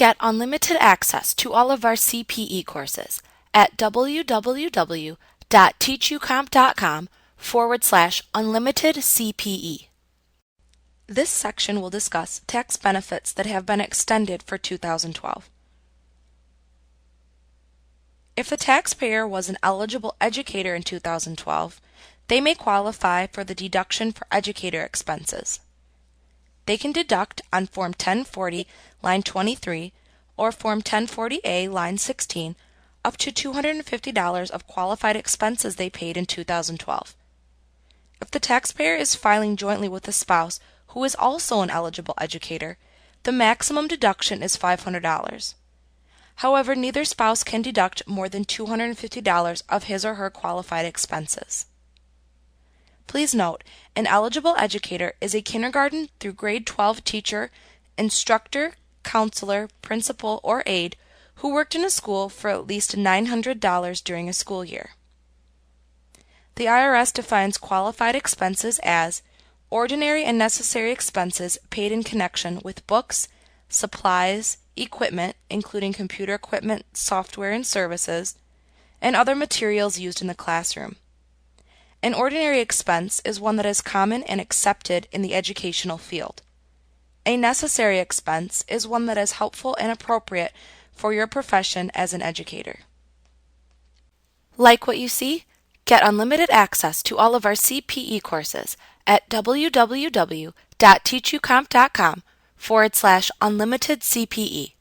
Get unlimited access to all of our CPE courses at www.teachucomp.com/unlimited CPE. This section will discuss tax benefits that have been extended for 2012. If the taxpayer was an eligible educator in 2012, they may qualify for the deduction for educator expenses. They can deduct on Form 1040, line 23, or Form 1040A, line 16, up to $250 of qualified expenses they paid in 2012. If the taxpayer is filing jointly with a spouse who is also an eligible educator, the maximum deduction is $500. However, neither spouse can deduct more than $250 of his or her qualified expenses. Please note, an eligible educator is a kindergarten through grade 12 teacher, instructor, counselor, principal, or aide who worked in a school for at least $900 during a school year. The IRS defines qualified expenses as ordinary and necessary expenses paid in connection with books, supplies, equipment, including computer equipment, software, and services, and other materials used in the classroom. An ordinary expense is one that is common and accepted in the educational field. A necessary expense is one that is helpful and appropriate for your profession as an educator. Like what you see? Get unlimited access to all of our CPE courses at www.teachucomp.com/unlimited CPE.